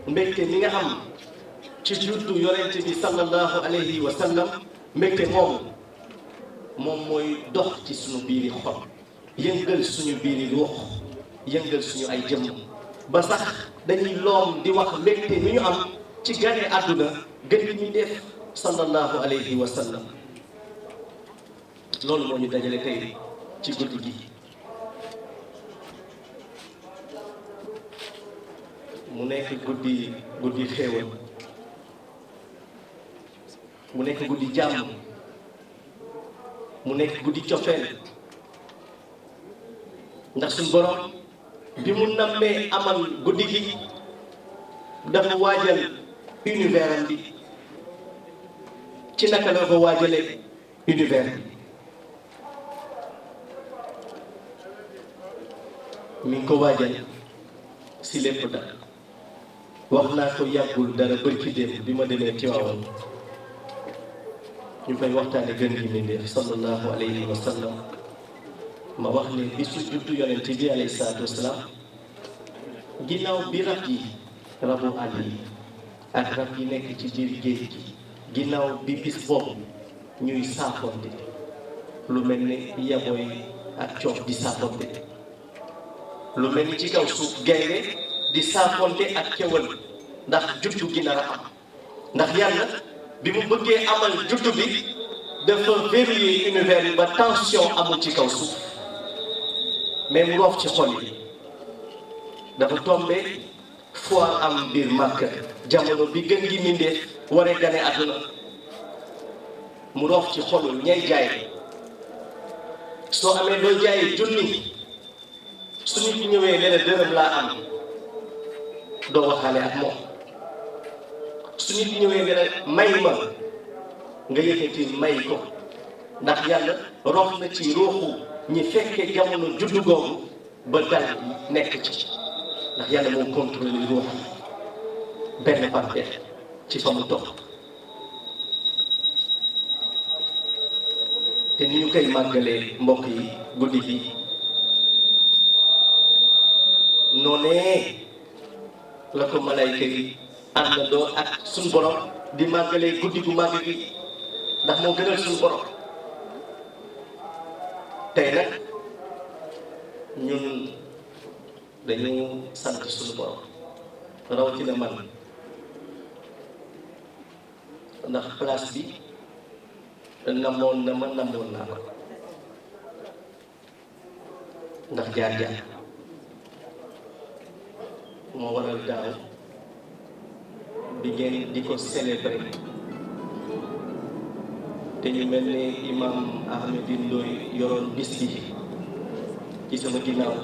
mbégte mi nga am ci juddu yonent bi sallallahu alayhi wa sallam mbégte moom mooy dox ci suñu biiri xol yëngal suñu biiri ruux yëngal suñu ay jëmm ba sax dañuy loom di wax mbégte mi ñu am ci gane àdduna gën gi ñuy def sallallahu alayhi wa sallam loolu moo ñu dajale tey ci guddi gi mu nekk guddi xéewal mu nekk guddi jàmm mu nekk guddi cofeel ndax suñ borom bi mu nammee amal guddi gi dafa waajal univers am bi ci naka la ko waajalee univers bi mi ngi ko waajal si lépp dara wax naa ko yàggul dara bërki démb bi ma demee Tiwaawan ñu fay waxtaane gën gi mbindéef sallallahu alayhi wa sallam ma wax ne bisu juddu yonent bi alayhi salaatu wasalaam ginnaaw bi rabu àll yi ak rab yi nekk ci biir géej gi ginnaaw bi bis boobu ñuy saafonte lu mel ni yaboy ak coof di saafonte lu mel ni ci kaw suuf gaynde di saafonte ak kéwal ndax juddu gi nar a am ndax yàlla bi mu bëggee amal juddu bi dafa verrouiller univers yi ba tension amul ci kaw suuf mais mu roof ci xol yi dafa tombé foire am biir Màkka jamono bi gën gi mindee waree gane àdduna mu roof ci xolul ñay jaay soo amee doo jaay junni su nit ñëwee ne la dërëm laa am doo waxaale ak moom su nit ñëwee ne la may ma nga yëkkati may ko ndax yàlla roof na ci ruuxu ñi fekkee jamono juddu googu ba dal nekk ci ndax yàlla moo contrôlé ruux benn par benn ci fa mu toog te ni ñu koy màggalee mbokk yi guddi gi noonee la ko malayka yi àndandoo ak suñu borom di màggalee guddi gu màgg gi ndax moo gënal suñu borom tey nag ñun dañu sant suñu borom rawatina man ndax place bi namoon naa ko ndax jaar-jaar moo waral daaw bi ngeen di ko célébrer te ñu mel ni imam Ahmedine Ndoye yoroon bis bi ci sama ginnaaw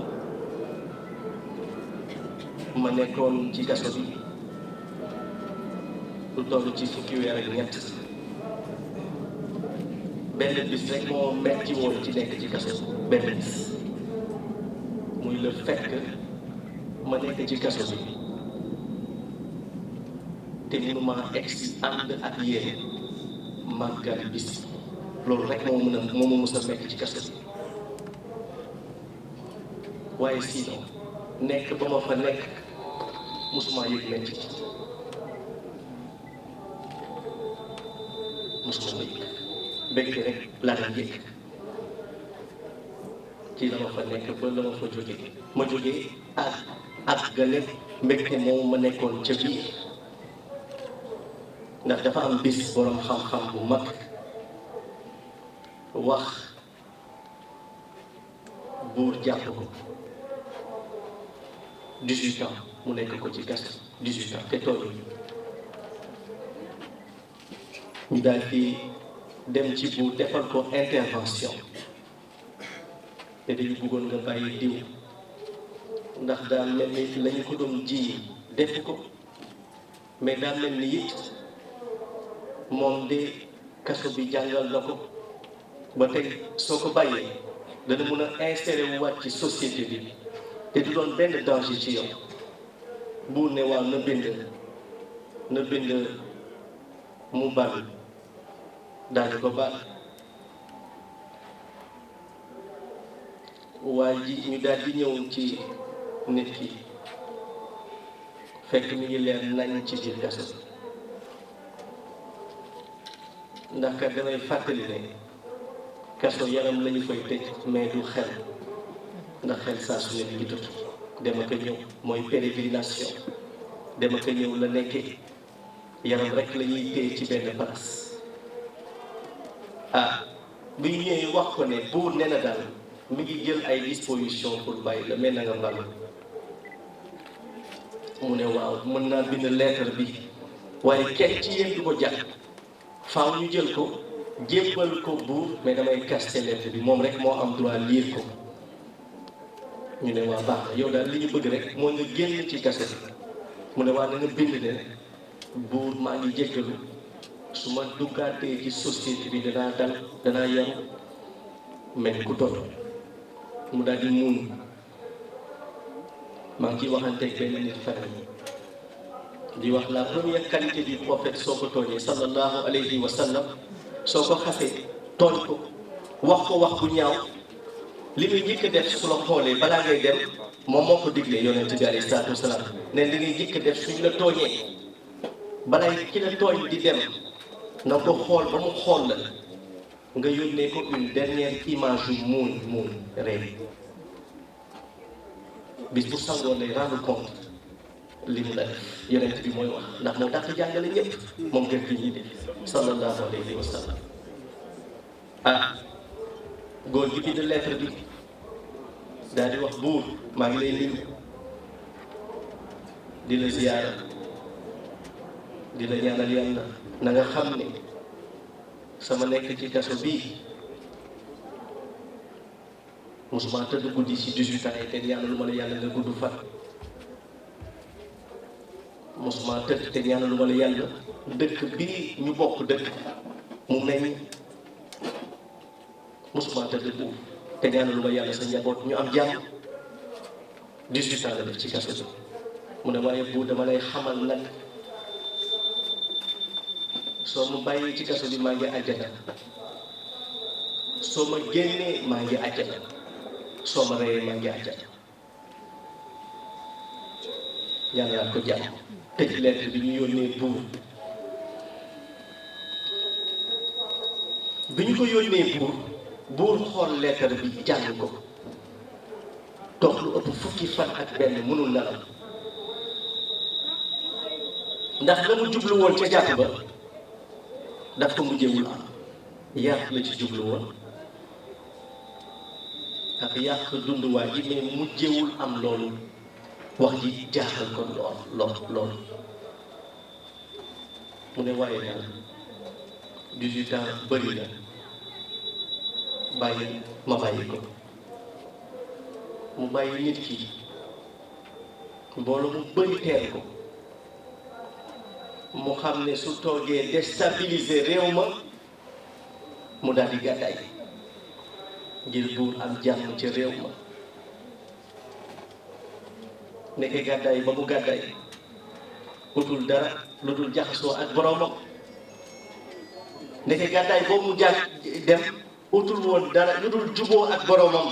ma nekkoon ci kaso bi lu toll ci fukki weer ak ñett benn bis rek moo metti woon ci nekk ci kaso benn bis muy le fait que ma nekk ci kaso bi te mënuma egsi ànd ak yéen màggal bis loolu rek moo ma mës a nekk ci kaso bi waaye sinon nekk ba ma fa nekk musuma yëg metti musuma yëg mbégte rek laa daan yëg ci la ma fa nekk ba la ma fa jógee ma jógee ak gale mbégte moom ma nekkoon ca biir ndax dafa am bis borom xam-xam bu mag wax buur jàpp ko 18 ans mu nekk ko ci gas 18 ans te tooñu ñu daal di dem ci buur defal ko intervention te dañu bëggoon nga bàyyi diw ndax daa mel ni lañu ko doon ji def ko mais daa mel ni it moom de kaso bi jàngal na ko ba tey soo ko bàyyee dana mun a installé wu waat ci société bi te du doon benn danger ci yow buur ne waaw na bind mu baal daal di ko baal waa ji ñu daal di ñëw ci nit ki fekk mi ngi leer nañ ci biir kaso ndax kat damay fàttali ne kaso yaram lañu fay tëj mais du xel ndax xel saa su ne mi ngi tukki dem ak a ñëw mooy pérégrination dem ak a ñëw la nekkee yaram rek la ñuy téye ci benn place bi ñu ñëwee wax ko ne buur nee na daal mi ngi jël ay disposition pour bàyyi la mais na nga mbalu mu ne waaw mën naa bind lettre bi waaye kenn ci yéen du ko jàpp faaw ñu jël ko jébbal ko buur mais damay kaste lettre bi moom rek moo am droit lire ko ñu ne waa baax yow daal li ñu bëgg rek moo nga génn ci kaso bi mu ne waa na nga bind ne buur maa ngi jéggalu su ma duggaatee ci société bi danaa yaru mel ku doon mu daal di muun maa ngi ciy waxanteeg benn nit fan di wax la première qualité du prophète soo ko tooñee sallallahu alayhi wa sallam soo ko xasee tooñ ko wax bu ñaaw li muy njëkk a def su la xoolee balaa ngay dem moom moo ko diglee yonent bi alayhi salaatu wasalaam ne li ngay njëkk a def suñu la tooñee balaa ki la tooñ di dem na ko xool ba mu xool la nga yónnee ko une dernière image yu muun rey bis bu sangoon lay rendre compte li mu la def yonent bi mooy wax ndax moo dàq jàngale ñëpp moom gën fi ñuy def sallallahu alayhi wa sallam góor gi bind lettre bi daal di wax buur maa ngi lay nuyu di la ziyaara di la ñaanal yàlla na nga xam ne sama nekk ci kaso bii musuma tëdd guddi ci 18 ans yi te ñaanalu ma la yàlla nga gudd fan musuma tëdd te ñaanalu ma la yàlla dëkk bii ñu bokk dëkk mu meññ musuma tëdd buur te ñaanalu ma yàlla sa njaboot ñu am jàmm 18 ans la def ci kaso bi mu ne waaye buur dama lay xamal nag soo ma bàyyee ci kaso bi maa ngi àjjana soo ma génnee maa ngi àjjana soo ma reyee maa ngi àjjana ñaanal ko jàmm tëj lettre bi ñu yónnee buur bi ñu ko yónnee buur xool lettre bi jàng ko toog lu ëpp fukki fan ak benn mënul nelaw ndax la mu jublu woon ca jàpp ba daf ko mujjewul am yàq la ci jublu woon ak yàq dunduwaay ji mais mujjewul am loolu wax ji jaaxal ko lool mu ne waaye daal 18 ans bëri na ma bàyyi ko mu bàyyi nit ki mbooloo mu bëri teel ko mu xam ne su toogee déstabiliser réew ma mu daal di gàddaay ngir buur am jàmm ci réew ma nekk gàddaay ba mu gàddaay utul dara lu dul jaxasoo ak boroomam nekk gàddaay boobu mu dem utul woon dara lu dul juboo ak boroomam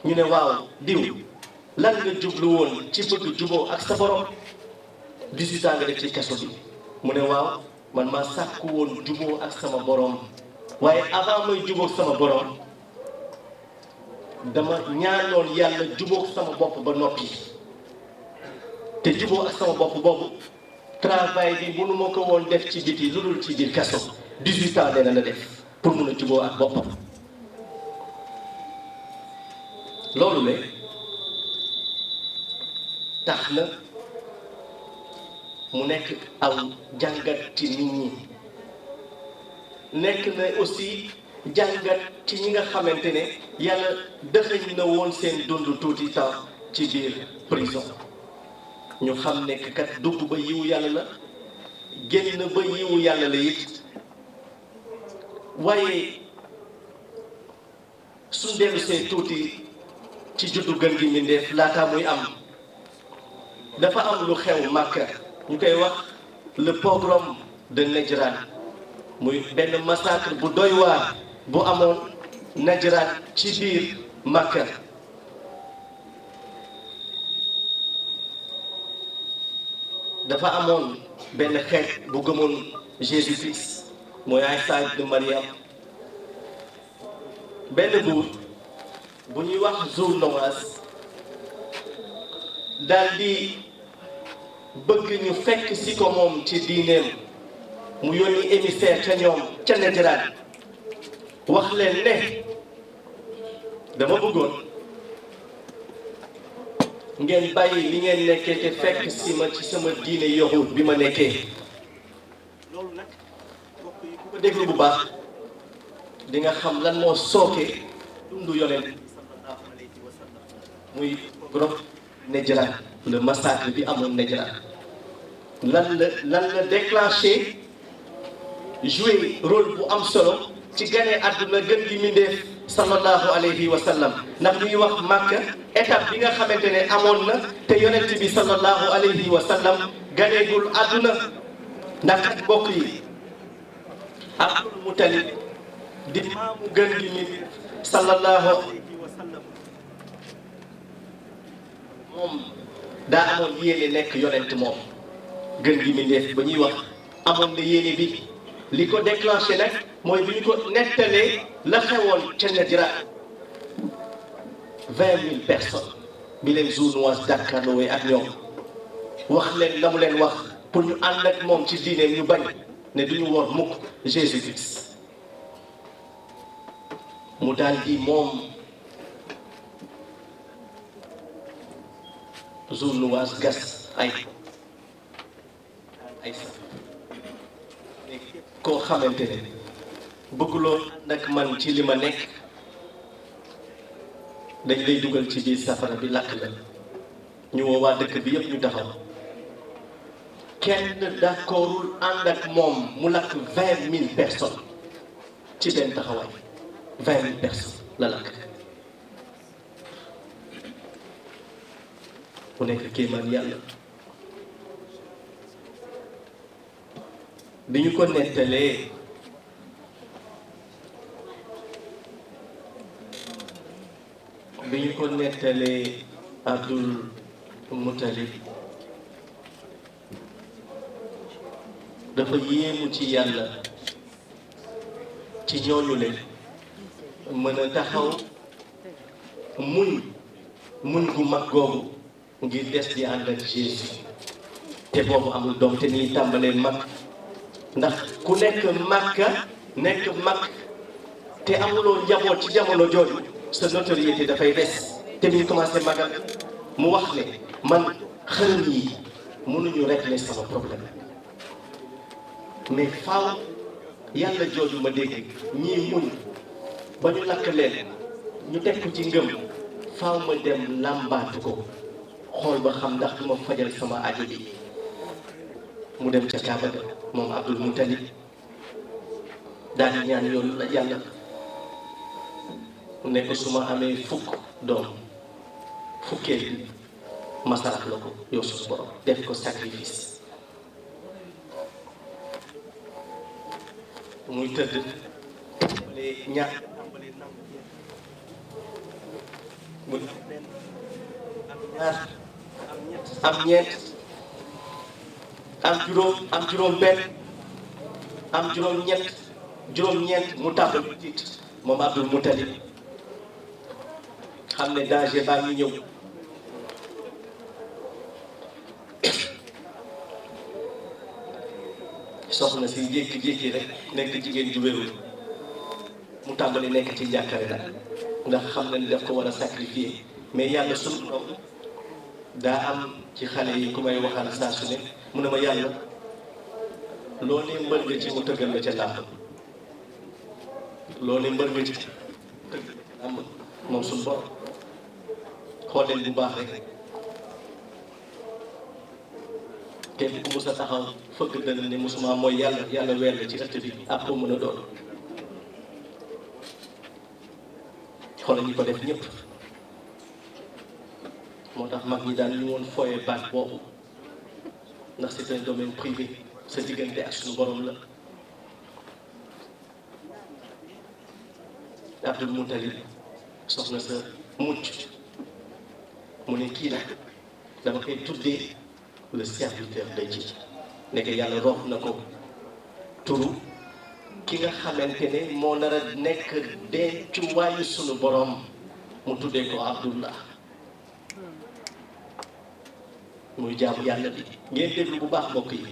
ñu ne waaw diw lan nga jublu woon ci bëgg juboo ak sa borom 18 ans nga def ci kaso bi mu ne waaw man maa sàkku woon juboo ak sama borom waaye avant may juboo ak sama borom dama ñaanoon yàlla juboo ak sama bopp ba noppi te juboo ak sama bopp boobu travail bi mënu ma ko woon def ci biti lu dul ci biir kaso 18 ans dana la def pour mun a juboo ak boppam loolu le tax na mu nekk aw jàngat ci nit ñi nekk na aussi jàngat ci ñi nga xamante ne yàlla dëxëñ na woon seen dund tuuti temps ci biir prison ñu xam ne kat dugg ba yiwu yàlla la génn ba yiwu yàlla la it waaye su dellu see tuuti ci juddu gën gi mbindéef laata muy am dafa am lu xew Makka ñu koy wax le pogrom de Najran muy benn massacre bu doy waar bu amoon Najran ci biir Makka dafa amoon benn xeet bu gëmoon Jésus Christ mooy Isa ibn Mariam. benn buur bu ñuy wax Zul Nomas daal di bëgg ñu fekk si ko moom ci diineem mu yónni émissaire ca ñoom ca Najraan wax leen ne dama bëggoon ngeen bàyyi li ngeen nekkee te fekk si ma ci sama diine yahud bi ma nekkee. loolu nag mbokk yi ku ko déglu bu baax di nga xam lan moo sooke dundu yonent bi sallallahu alayhi wa sallam muy pogrom Najraan, le massacre bi amoon Najraan. lan la déclenché joué rôle bu am solo ci gane àdduna gën gi mindeef sallallahu alayhi wa sallam ndax ñuy wax Makka étape bi nga xamante ne amoon na te yonent bi sallallahu alayhi wa sallam ganeegul àdduna ndax ak mbokk yi Abdul Mutalib di maamu gën gi mindeef sallallahu alayhi wa sallam moom daa amoon yéene nekk yonent moom gën gi mindeef ba ñuy wax amoon na yéene bi li ko déclenché nag mooy bi ñu ko nettalee la xewoon ca Najraan 20 000 personnes bi leen Zounoise jàkkaarloowee ak ñoom wax leen la mu leen wax pour ñu ànd ak moom ci diineem ñu bañ ne duñu wor mukk Jésus Christ mu daal di moom Zounoise gas ay sax koo xamante ne bëgguloo nag man ci li ma nekk dañ lay dugal ci biir safara bi lakk la ñu woo waa dëkk bi yëpp ñu taxaw kenn d'accordul ànd ak moom mu lakk 20 000 personnes ci benn taxawaay 20 000 personnes la lakk mu nekk kéemaan yàlla bi ñu ko nettalee Abdul Mutalib dafa yéemu ci yàlla ci ñooñu leen mën a taxaw muñ gu mag googu ngir des di ànd ak Jésus te boobu amul doom te nii tàmbalee mag ndax ku nekk Makka nekk mag te amuloo njaboot ci jamono jooju sa notoriété dafay des te mi commencé magal mu wax ne man xërëm yi mënuñu régler sama problème mais faaw yàlla jooju ma dégg ñii muñ ba ñu lakk leen ñu teg ko ci ngëm faaw ma dem làmbaatu ko xool ba xam ndax du ma fajal sama aajo bi mu dem ca Kaaba ga moom Abdul Mutalib daal di ñaan yoon la yàlla ne ko su ma amee fukk doom fukkeel bi ma sarax la ko yow suñu borom def ko sacrifice muy tëdd tàmbalee ñaar tàmbalee nangu mu am ñaar am ñeent am juróom benn am juróom-ñeent mu tàmbali tiit moom Abdul Mutalib xam ne danger baa ngi ñëw soxna si jékki-jékki rek nekk jigéen ju wérul mu tàmbali nekk ci njàkkare nag ndax xam na ni daf ko war a sacrifier mais yàlla sunu borom daa am ci xale yi ku may waxal saa su ne mu ne ma yàlla loo ne mbër nga ci mu tëggal la ca làmb loo ne mbër nga ci tëggal la ca làmb moom suñu borom xool leen bu baax rek képp ku mus a taxaw fëgg dënn ne musuma mooy yàlla weer la ci ëtt bi ak ko mën a doon xoolal ñi ko def ñëpp moo tax mag ñi daan ñu woon fooye baat boobu ndax c'est un domaine privé sa diggante ak suñu borom la. Abdul Mutalib soxna sa mucc mu ne kii nag dama koy tuddee le serviteur de Dieu nekk yàlla roof na ko turu ki nga xamante ne moo nar a nekk dencuwaayu sunu borom mu tuddee ko Abdullah muy jaamu yàlla bi ngeen déglu bu baax mbokk yi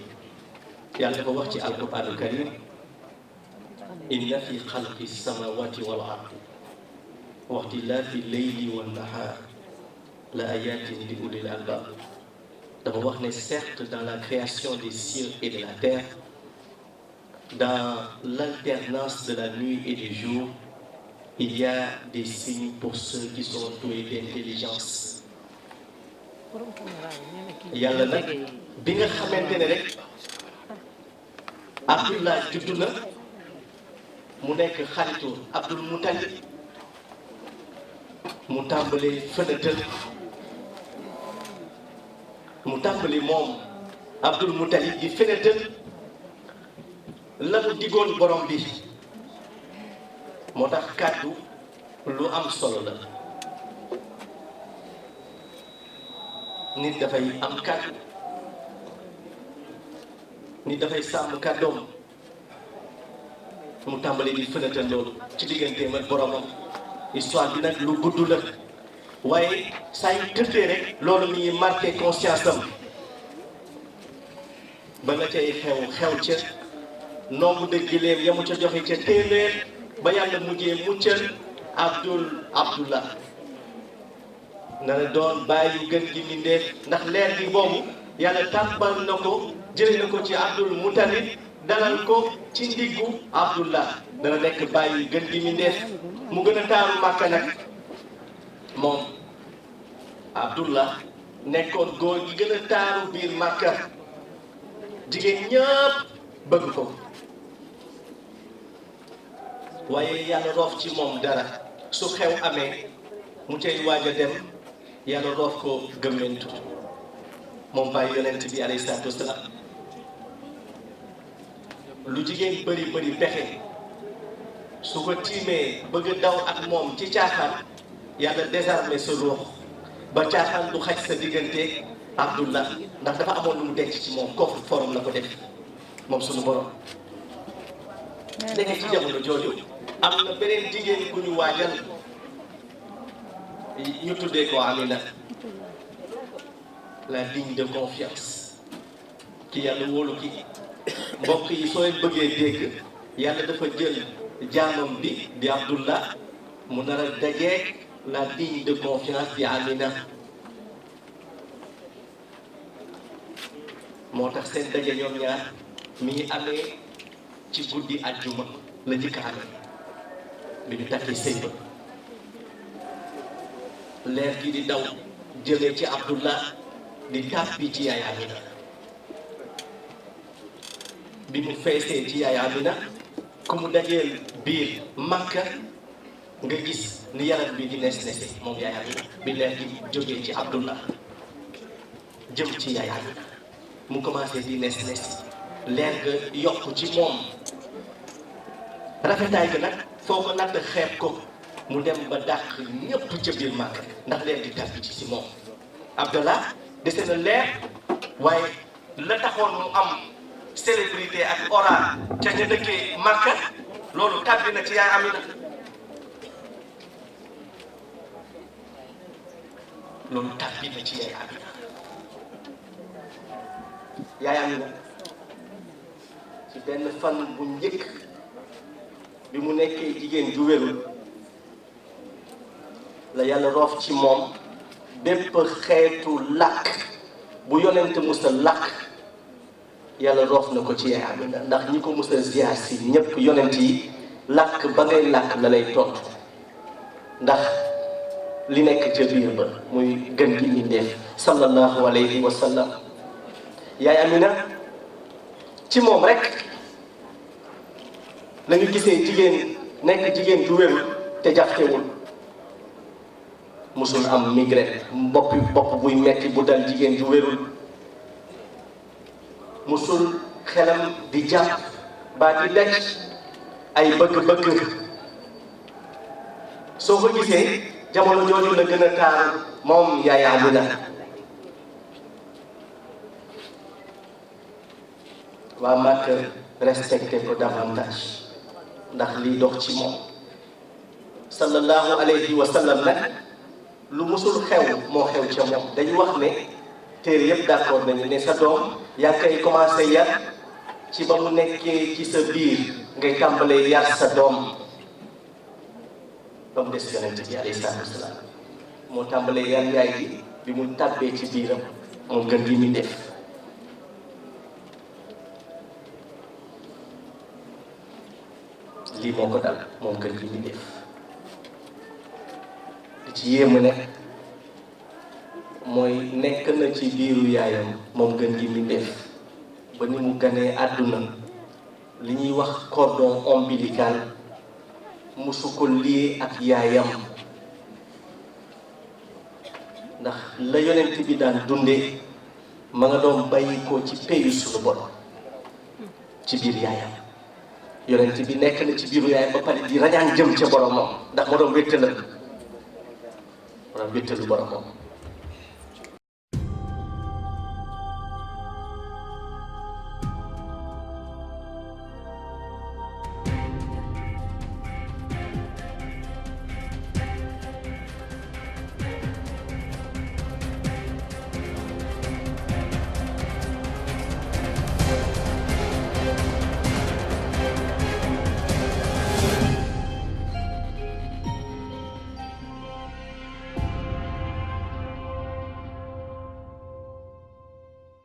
yàlla dafa wax ci alquraanul karim inna fi xalqi samawati wal ardi wa ixtilaafi leyli wan nahaar la ayatin li ulil albab dafa wax ne certes dans la création des cieux et de la terre, dans l'alternance de la nuit et du jour, il y a des signes pour ceux qui sont doués d'intelligence. yàlla nag bi nga xamante ne rek Abdullah juddu na mu nekk xaritu Abdul Mutalib mu tàmbalee fënatal mu tàmbali moom Abdul Mutalib di fënatal la mu digoon borom bi moo tax kàddu lu am solo la nit dafay am kàddu nit dafay sàmm kàddoom mu tàmbali di fënatal loolu ci digganteem ak boromam histoire bi nag lu gudd la waaye saa yu tëddee rek loolu mi ngi marqué conscience am ba nga cay xew ca nombre de gileem yamu ca joxe ca téeméer ba yàlla mujjee muccal Abdullah na doon bàyyi gën gi mbindéef ndax leer gi boobu yàlla tàmbal na ko jëlee na ko ci Abdul Mutalib dalal ko ci ndiggu Abdullah dana nekk bàyyi gën gi mbindéef mu gën a taaru Màkka nag moom Abdullah nekkoon góor gi gën a taaru biir Màkka jigéen ñëpp bëgg ko waaye yàlla roof ci moom dara su xew amee mu tey waaj a dem yàlla roof ko gëmmentu moom bàyyi yonent bi alayhi salaatu wasalaam lu jigéen bëri pexe su ko tiimee bëgg a daw ak moom ci caaxaan yàlla désarmé sa ruux ba caaxaan du xaj sa diggante Abdullah ndax dafa amoon lu mu denc ci moom kooku forum la ko def moom suñu borom léegi ci jamono jooju am na beneen jigéen ku ñu waajal ñu tuddee ko Amina la digne de confiance ki yàlla wóolu ki mbokk yi soo leen bëggee dégg yàlla dafa jël jaamam bi di Abdullah mu nar a dajeeg la digne de confiance di Amina moo tax seen daje ñoom ñaar mi ngi amee ci guddi àjjuma la jëkk amee bi ñu takkee sëy ba leer gi di daw jëlee ci Abdullah di tàbbi ci yaay Amina bi mu feesee ci yaay Amina ku mu dajeel biir Makka nga gis ni yaram bi di nes-nese moom yaay Amina bi leer gi jógee ci Abdullah jëm ci yaay Amina mu commencé di nes-nes leer ga yokk ci moom rafetaay ga nag foo ko natt xeeb ko mu dem ba dàq ñëpp ca biir Makka ndax leer di tàbbi ci si moom Abdallah dese na leer waaye la taxoon mu am célébrité ak aura ca ña dëkkee Makka loolu tàbbi na ci yaay Amina loolu tàbbi na ci yaay Amina yaay Amina ci benn fan bu njëkk bi mu nekkee jigéen ju wérul la yàlla roof ci moom bépp xeetu làkk bu yonent musa làkk yàlla roof na ko ci yaay Amina ndax ñi ko musa ziar si ñëpp yonent yi làkk ba ngay làkk la lay tontu ndax li nekk ca biir ba muy gën gi mbindéef sallallahu alayhi wa sallam yaay Amina ci moom rek la ñu gisee jigéen nekk jigéen ju wérul te jàftewul musul am migraine bopp buy metti bu dal jigéen ju wérul musul xelam di jàpp ba di lekk ay bëgg-bëgg soo ko gisee jamono jooju la gën a taaru moom yaay Amina waa Màkka respecté ko davantage ndax lii dox ci moom sallallahu alayhi wa sallam nag lu musul xew moo xew ca moom. dañu wax ne téere yëpp d'accord nañu ne sa doom yaa ngi koy commencé yar ci ba mu nekkee ci sa biir ngay tàmbalee yar sa doom ba mu des yonent bi alayhi salaatu wasalaam moo tàmbalee yar yaay bi mu tàbbee ci biiram moom gën gi mi def. lii moo ko dal moom gën gi mi def li ci yéemu ne mooy nekk na ci biiru yaayam moom gën gi mi def ba ni mu ganee àdduna li ñuy wax cordon ombilical musu ko lii ak yaayam ndax la yonent bi daan dundee ma nga doon bàyyi ko ci peyu suñu borom ci biir yaayam. yonent bi nekk na ci biiru yaayam ba pare di rañaan jëm ca boromam ndax moo doon wéttalu boromam.